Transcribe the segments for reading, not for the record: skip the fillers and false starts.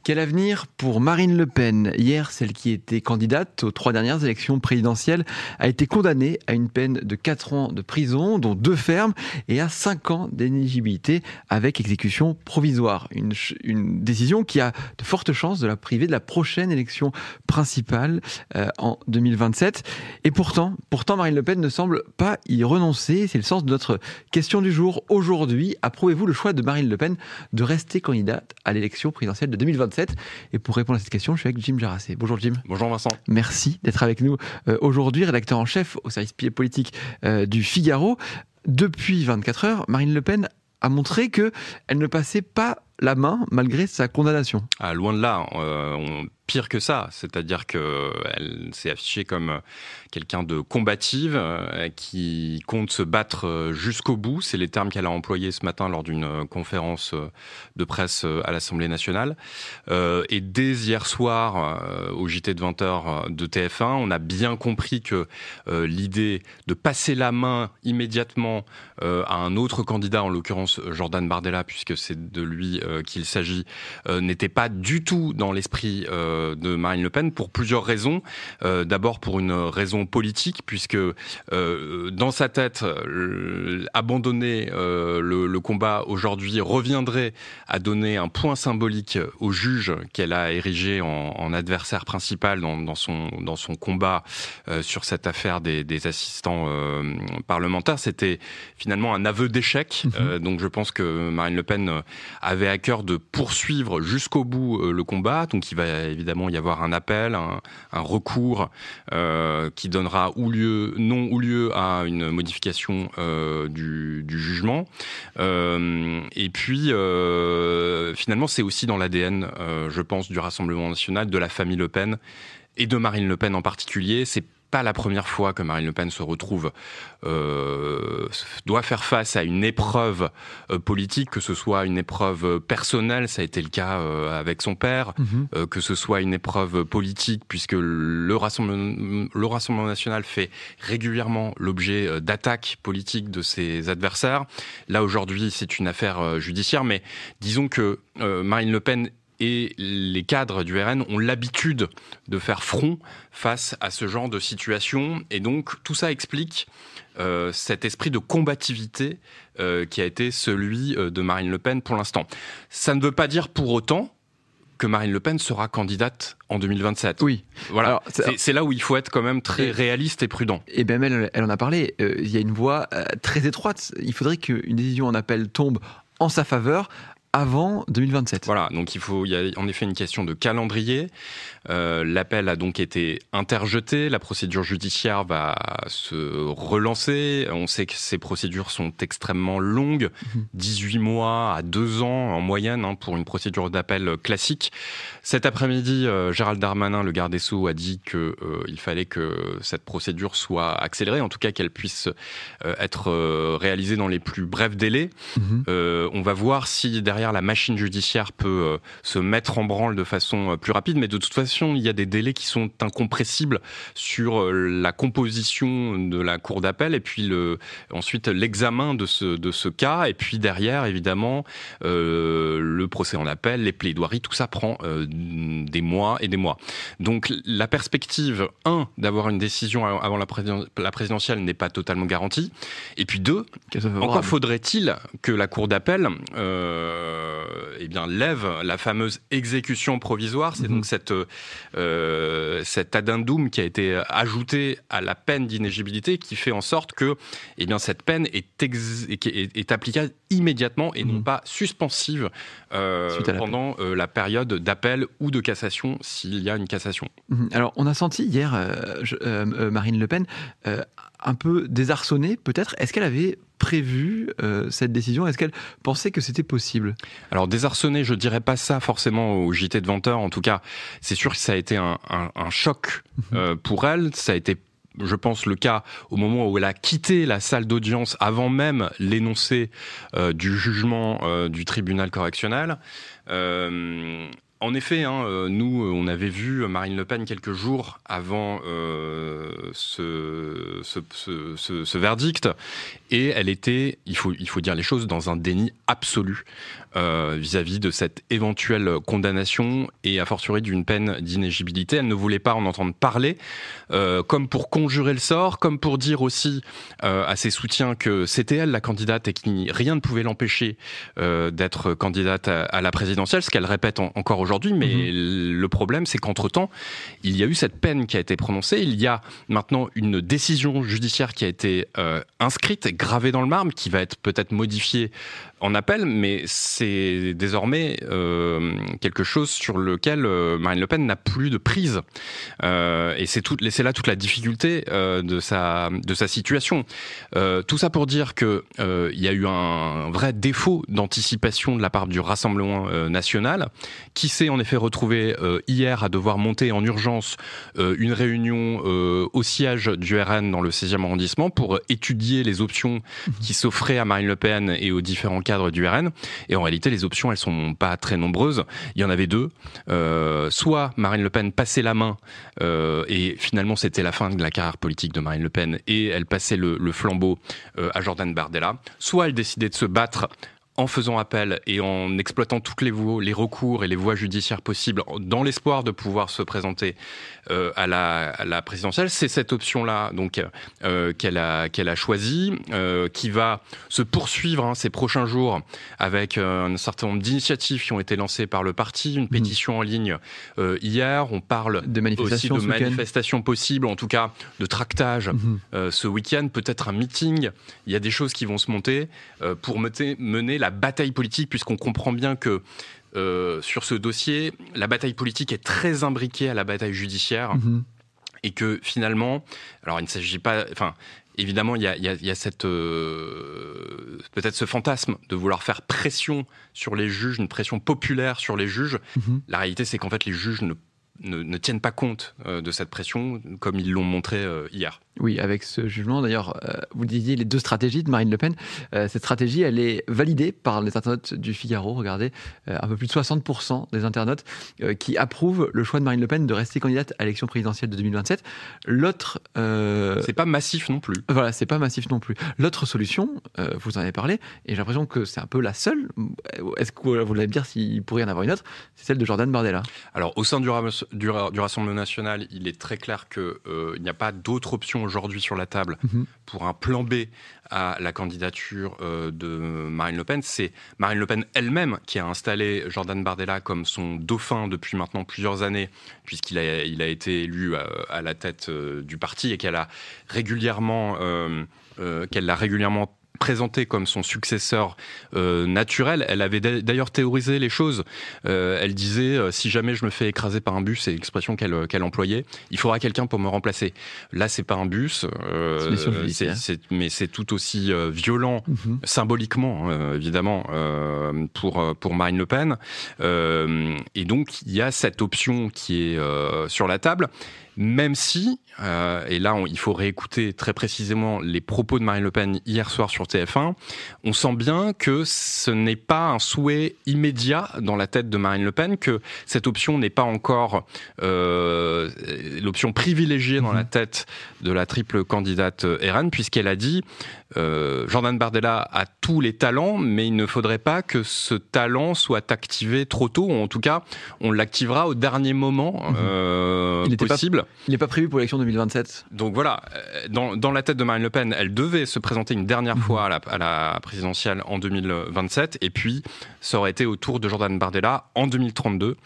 Quel avenir pour Marine Le Pen ? Hier, celle qui était candidate aux 3 dernières élections présidentielles a été condamnée à une peine de 4 ans de prison, dont 2 fermes, et à 5 ans d'inéligibilité avec exécution provisoire. Une décision qui a de fortes chances de la priver de la prochaine élection principale en 2027. Et pourtant, Marine Le Pen ne semble pas y renoncer. C'est le sens de notre question du jour. Aujourd'hui, approuvez-vous le choix de Marine Le Pen de rester candidate à l'élection présidentielle de 2027 ? Et pour répondre à cette question, je suis avec Jim Jarassé. Bonjour Jim. Bonjour Vincent. Merci d'être avec nous aujourd'hui, rédacteur en chef au service politique du Figaro. Depuis 24 heures, Marine Le Pen a montré qu'elle ne passait pas la main malgré sa condamnation. Loin de là, pire que ça, c'est-à-dire qu'elle s'est affichée comme quelqu'un de combative, qui compte se battre jusqu'au bout. C'est les termes qu'elle a employés ce matin lors d'une conférence de presse à l'Assemblée nationale. Et dès hier soir, au JT de 20h de TF1, on a bien compris que l'idée de passer la main immédiatement à un autre candidat, en l'occurrence Jordan Bardella, puisque c'est de lui qu'il s'agit, n'était pas du tout dans l'esprit de Marine Le Pen pour plusieurs raisons. D'abord pour une raison politique, puisque dans sa tête, abandonner le combat aujourd'hui reviendrait à donner un point symbolique au juge qu'elle a érigé en adversaire principal dans son combat sur cette affaire des assistants parlementaires. C'était finalement un aveu d'échec. Donc je pense que Marine Le Pen avait à cœur de poursuivre jusqu'au bout le combat. Donc il va évidemment y avoir un appel, un recours qui donnera ou lieu à une modification du jugement. Et puis finalement c'est aussi dans l'ADN, je pense, du Rassemblement national, de la famille Le Pen et de Marine Le Pen en particulier. C'est pas la première fois que Marine Le Pen se retrouve, doit faire face à une épreuve politique, que ce soit une épreuve personnelle, ça a été le cas avec son père, que ce soit une épreuve politique, puisque le Rassemblement national fait régulièrement l'objet d'attaques politiques de ses adversaires. Là, aujourd'hui, c'est une affaire judiciaire, mais disons que Marine Le Pen et les cadres du RN ont l'habitude de faire front face à ce genre de situation. Et donc, tout ça explique cet esprit de combativité qui a été celui de Marine Le Pen pour l'instant. Ça ne veut pas dire pour autant que Marine Le Pen sera candidate en 2027. Oui. Voilà. Alors, c'est là où il faut être quand même très réaliste et prudent. Et bien même, elle en a parlé, il y a une voie très étroite. Il faudrait qu'une décision en appel tombe en sa faveur avant 2027. Voilà, donc il y a en effet une question de calendrier. L'appel a donc été interjeté, la procédure judiciaire va se relancer. On sait que ces procédures sont extrêmement longues, 18 mois à 2 ans en moyenne pour une procédure d'appel classique. Cet après-midi, Gérald Darmanin, le garde des Sceaux, a dit qu'il fallait que cette procédure soit accélérée, en tout cas qu'elle puisse être réalisée dans les plus brefs délais. On va voir si derrière la machine judiciaire peut se mettre en branle de façon plus rapide, mais de toute façon, il y a des délais qui sont incompressibles sur la composition de la cour d'appel et puis ensuite l'examen de ce cas, et puis derrière, évidemment, le procès en appel, les plaidoiries, tout ça prend des mois et des mois. Donc la perspective, d'avoir une décision avant la présidentielle n'est pas totalement garantie, et puis 2, encore faudrait-il que la cour d'appel lève la fameuse exécution provisoire. C'est donc cet addendum qui a été ajouté à la peine d'inéligibilité qui fait en sorte que cette peine est applicable immédiatement et non pas suspensive pendant la période d'appel ou de cassation s'il y a une cassation. Alors on a senti hier Marine Le Pen un peu désarçonnée peut-être. Est-ce qu'elle avait prévu cette décision ? Est-ce qu'elle pensait que c'était possible ? Alors désarçonnée, je dirais pas ça forcément au JT de 20h. En tout cas, c'est sûr que ça a été un choc pour elle. Ça a été, je pense, le cas au moment où elle a quitté la salle d'audience avant même l'énoncé du jugement du tribunal correctionnel. En effet, nous, on avait vu Marine Le Pen quelques jours avant ce verdict, et elle était, il faut dire les choses, dans un déni absolu vis-à-vis de cette éventuelle condamnation et a fortiori d'une peine d'inéligibilité. Elle ne voulait pas en entendre parler, comme pour conjurer le sort, comme pour dire aussi à ses soutiens que c'était elle la candidate et que rien ne pouvait l'empêcher d'être candidate à la présidentielle, ce qu'elle répète encore aujourd'hui. Mais le problème, c'est qu'entre-temps, il y a eu cette peine qui a été prononcée. Il y a maintenant une décision judiciaire qui a été inscrite, gravée dans le marbre, qui va être peut-être modifiée en appel, mais c'est désormais quelque chose sur lequel Marine Le Pen n'a plus de prise. Et c'est là toute la difficulté de sa situation. Tout ça pour dire qu'il y a eu un vrai défaut d'anticipation de la part du Rassemblement national, qui s'est en effet retrouvé hier à devoir monter en urgence une réunion au siège du RN dans le 16e arrondissement pour étudier les options qui s'offraient à Marine Le Pen et aux différents cadres du RN. Et en réalité, les options, elles sont pas très nombreuses. Il y en avait deux. Soit Marine Le Pen passait la main et finalement c'était la fin de la carrière politique de Marine Le Pen et elle passait le flambeau à Jordan Bardella. Soit elle décidait de se battre en faisant appel et en exploitant toutes les recours et les voies judiciaires possibles dans l'espoir de pouvoir se présenter à la présidentielle. C'est cette option-là donc qu'elle a choisie, qui va se poursuivre ces prochains jours avec un certain nombre d'initiatives qui ont été lancées par le parti, une pétition en ligne hier. On parle aussi de manifestations possibles, en tout cas de tractage ce week-end, peut-être un meeting. Il y a des choses qui vont se monter pour mener la bataille politique, puisqu'on comprend bien que sur ce dossier, la bataille politique est très imbriquée à la bataille judiciaire et que finalement, alors il ne s'agit pas, évidemment, il y a cette peut-être ce fantasme de vouloir faire pression sur les juges, une pression populaire sur les juges. La réalité, c'est qu'en fait, les juges ne tiennent pas compte de cette pression, comme ils l'ont montré hier. Oui, avec ce jugement, d'ailleurs, vous disiez les deux stratégies de Marine Le Pen. Cette stratégie, elle est validée par les internautes du Figaro. Regardez, un peu plus de 60% des internautes qui approuvent le choix de Marine Le Pen de rester candidate à l'élection présidentielle de 2027. L'autre... C'est pas massif non plus. Voilà, c'est pas massif non plus. L'autre solution, vous en avez parlé, et j'ai l'impression que c'est un peu la seule. Est-ce que vous allez me dire s'il pourrait y en avoir une autre? C'est celle de Jordan Bardella. Alors, au sein du Rassemblement national, il est très clair qu'il n'y a pas d'autre option aujourd'hui sur la table pour un plan B à la candidature de Marine Le Pen. C'est Marine Le Pen elle-même qui a installé Jordan Bardella comme son dauphin depuis maintenant plusieurs années, puisqu'il a été élu à la tête du parti et qu'elle l'a régulièrement présenté comme son successeur naturel. Elle avait d'ailleurs théorisé les choses. Elle disait si jamais je me fais écraser par un bus, c'est l'expression qu'elle employait, il faudra quelqu'un pour me remplacer. Là, c'est pas un bus, mais c'est tout aussi violent symboliquement, évidemment, pour Marine Le Pen. Et donc, il y a cette option qui est sur la table. Même si, et là il faut réécouter très précisément les propos de Marine Le Pen hier soir sur TF1, on sent bien que ce n'est pas un souhait immédiat dans la tête de Marine Le Pen, que cette option n'est pas encore l'option privilégiée dans la tête de la triple candidate RN, puisqu'elle a dit Jordan Bardella a tous les talents, mais il ne faudrait pas que ce talent soit activé trop tôt, ou en tout cas on l'activera au dernier moment possible. Il n'est pas prévu pour l'élection 2027. Donc voilà, dans la tête de Marine Le Pen, elle devait se présenter une dernière fois à la présidentielle en 2027, et puis ça aurait été au tour de Jordan Bardella en 2032.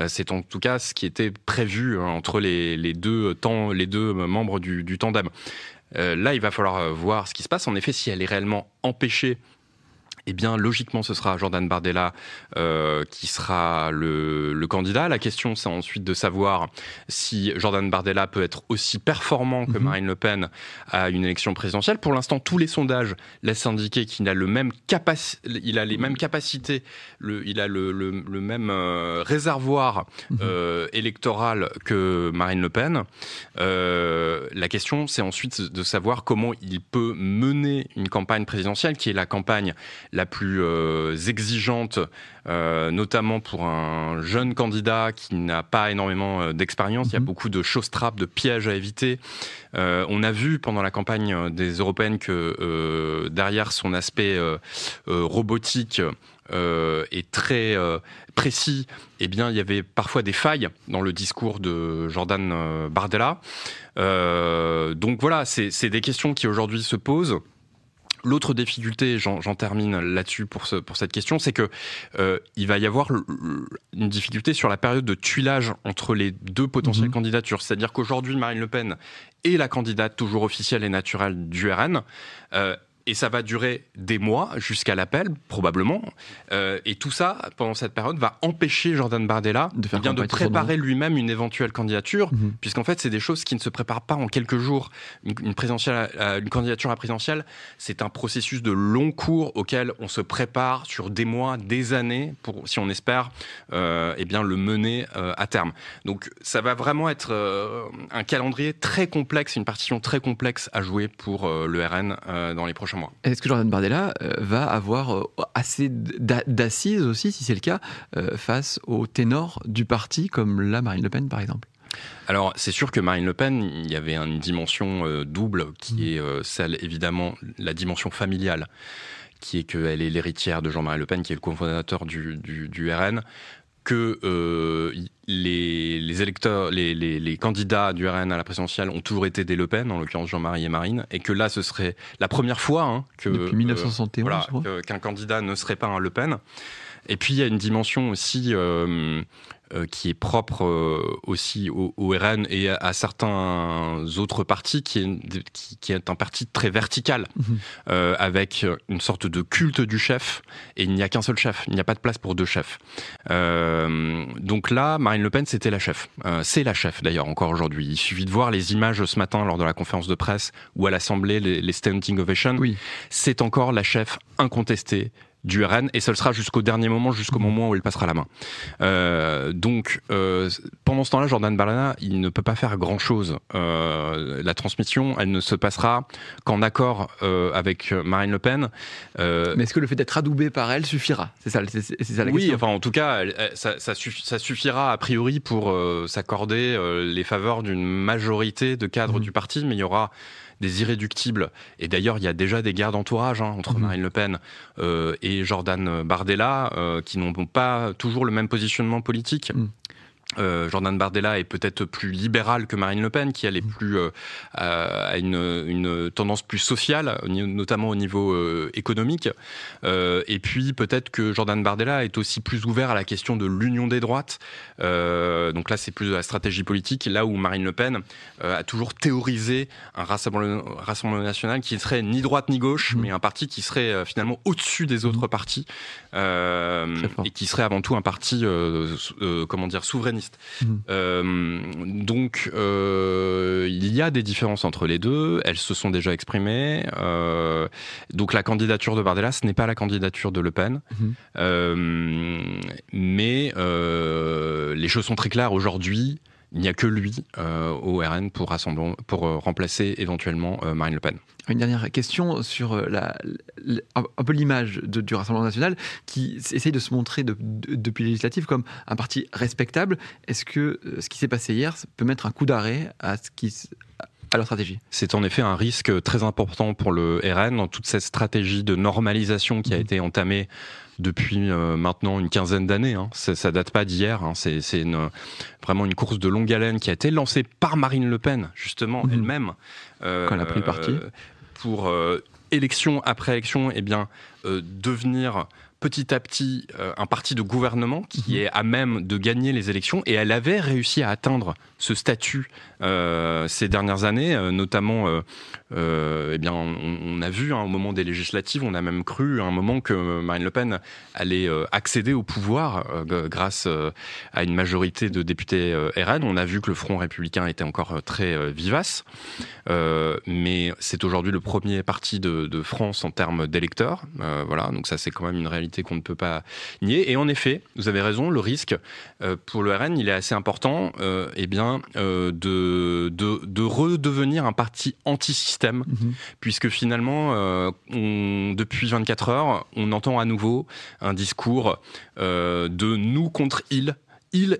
C'est en tout cas ce qui était prévu entre les deux membres du tandem. Là, il va falloir voir ce qui se passe. En effet, si elle est réellement empêchée, eh bien, logiquement, ce sera Jordan Bardella qui sera le candidat. La question, c'est ensuite de savoir si Jordan Bardella peut être aussi performant que Marine Le Pen à une élection présidentielle. Pour l'instant, tous les sondages laissent indiquer qu'il a les mêmes capacités, il a le même réservoir électoral que Marine Le Pen. La question, c'est ensuite de savoir comment il peut mener une campagne présidentielle qui est la campagne la plus exigeante, notamment pour un jeune candidat qui n'a pas énormément d'expérience. Il y a beaucoup de choses-trappes, de pièges à éviter. On a vu pendant la campagne des européennes que derrière son aspect robotique et très précis, eh bien, il y avait parfois des failles dans le discours de Jordan Bardella. Donc voilà, c'est des questions qui aujourd'hui se posent. L'autre difficulté, j'en termine là-dessus pour cette question, c'est que il va y avoir une difficulté sur la période de tuilage entre les deux potentielles candidatures. C'est-à-dire qu'aujourd'hui, Marine Le Pen est la candidate toujours officielle et naturelle du RN. Et ça va durer des mois jusqu'à l'appel, probablement. Et tout ça, pendant cette période, va empêcher Jordan Bardella de préparer lui-même une éventuelle candidature, puisqu'en fait, c'est des choses qui ne se préparent pas en quelques jours. Une candidature à présidentielle, c'est un processus de long cours auquel on se prépare sur des mois, des années, pour, si on espère le mener à terme. Donc, ça va vraiment être un calendrier très complexe, une partition très complexe à jouer pour le RN dans les prochains mois. Est-ce que Jordan Bardella va avoir assez d'assises aussi, si c'est le cas, face aux ténors du parti, comme la Marine Le Pen, par exemple? Alors, c'est sûr que Marine Le Pen, il y avait une dimension double, qui est celle, évidemment, la dimension familiale, qui est qu'elle est l'héritière de Jean-Marie Le Pen, qui est le cofondateur du RN, que les électeurs, les candidats du RN à la présidentielle ont toujours été des Le Pen, en l'occurrence Jean-Marie et Marine, et que là, ce serait la première fois que depuis 1971, qu'un candidat ne serait pas un Le Pen. Et puis, il y a une dimension aussi qui est propre aussi au RN et à certains autres partis, qui est un parti très vertical, avec une sorte de culte du chef, et il n'y a qu'un seul chef, il n'y a pas de place pour deux chefs. Donc là, Marine Le Pen, c'était la chef. C'est la chef, d'ailleurs, encore aujourd'hui. Il suffit de voir les images ce matin lors de la conférence de presse ou à l'Assemblée, les standing ovations. Oui. C'est encore la chef incontestée du RN, et ce sera jusqu'au dernier moment, jusqu'au moment où elle passera la main. Donc, pendant ce temps-là, Jordan Bardella, il ne peut pas faire grand-chose. La transmission, elle ne se passera qu'en accord avec Marine Le Pen. Mais est-ce que le fait d'être adoubé par elle suffira? C'est ça la question. Oui, enfin, en tout cas, ça suffira a priori pour s'accorder les faveurs d'une majorité de cadres du parti, mais il y aura des irréductibles. Et d'ailleurs, il y a déjà des guerres d'entourage entre Marine Le Pen et Jordan Bardella qui n'ont pas toujours le même positionnement politique. Jordan Bardella est peut-être plus libéral que Marine Le Pen, qui elle est plus a une tendance plus sociale, notamment au niveau économique. Et puis peut-être que Jordan Bardella est aussi plus ouvert à la question de l'union des droites. Donc là, c'est plus de la stratégie politique. Là où Marine Le Pen a toujours théorisé un rassemblement national qui serait ni droite ni gauche, mais un parti qui serait finalement au-dessus des autres partis et qui serait avant tout un parti souverainiste. Donc il y a des différences entre les deux, elles se sont déjà exprimées. Donc la candidature de Bardella, ce n'est pas la candidature de Le Pen, mais les choses sont très claires aujourd'hui. Il n'y a que lui au RN pour remplacer éventuellement Marine Le Pen. Une dernière question sur un peu l'image du Rassemblement national qui essaye de se montrer depuis les législatives comme un parti respectable. Est-ce que ce qui s'est passé hier peut mettre un coup d'arrêt à leur stratégie? C'est en effet un risque très important pour le RN dans toute cette stratégie de normalisation qui a été entamée depuis maintenant une quinzaine d'années. Ça date pas d'hier. C'est vraiment une course de longue haleine qui a été lancée par Marine Le Pen, justement, elle-même. Quand elle a pris le parti. Pour élection après élection, devenir petit à petit un parti de gouvernement qui est à même de gagner les élections, et elle avait réussi à atteindre ce statut ces dernières années, notamment on a vu au moment des législatives, on a même cru à un moment que Marine Le Pen allait accéder au pouvoir grâce à une majorité de députés RN. On a vu que le Front républicain était encore très vivace, mais c'est aujourd'hui le premier parti de France en termes d'électeurs. Voilà, donc ça c'est quand même une réalité réalité qu'on ne peut pas nier. Et en effet, vous avez raison, le risque pour le RN, il est assez important de redevenir un parti anti-système, puisque finalement, depuis 24 heures, on entend à nouveau un discours de nous contre il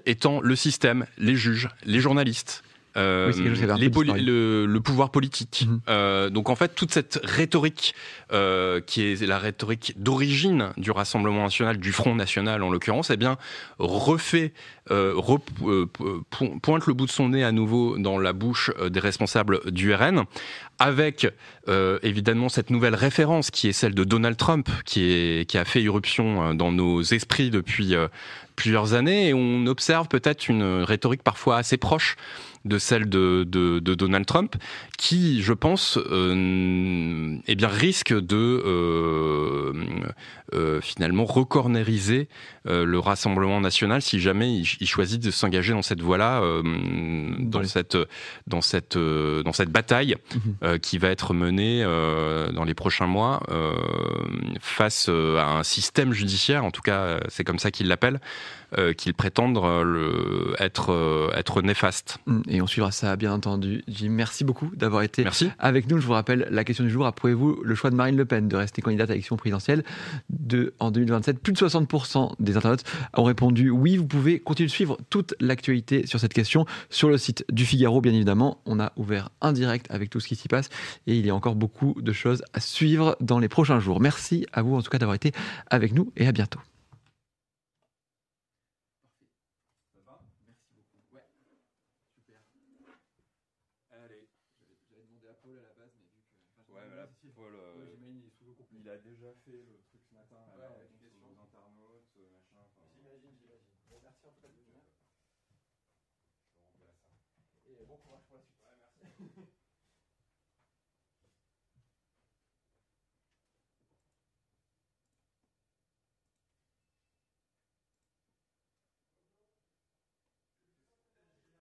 étant le système, les juges, les journalistes, le pouvoir politique. Donc en fait, toute cette rhétorique qui est la rhétorique d'origine du Rassemblement national, du Front national en l'occurrence, eh bien pointe le bout de son nez à nouveau dans la bouche des responsables du RN, avec évidemment cette nouvelle référence qui est celle de Donald Trump, qui a fait irruption dans nos esprits depuis plusieurs années, et on observe peut-être une rhétorique parfois assez proche de celle de Donald Trump, qui, je pense, risque de finalement recornériser le Rassemblement national si jamais il choisit de s'engager dans cette voie-là, dans cette bataille qui va être menée dans les prochains mois face à un système judiciaire, en tout cas c'est comme ça qu'il l'appelle, qu'ils prétendent être néfaste. Et on suivra ça, bien entendu. Jim, merci beaucoup d'avoir été avec nous. Je vous rappelle la question du jour. Approuvez-vous le choix de Marine Le Pen de rester candidate à l'élection présidentielle en 2027? Plus de 60% des internautes ont répondu oui. Vous pouvez continuer de suivre toute l'actualité sur cette question sur le site du Figaro, bien évidemment. On a ouvert un direct avec tout ce qui s'y passe et il y a encore beaucoup de choses à suivre dans les prochains jours. Merci à vous en tout cas d'avoir été avec nous et à bientôt. Il a déjà fait le truc ce matin avec les internautes, machin. J'imagine. Merci en tout cas de venir. Et bon courage pour la suite. Ouais, merci.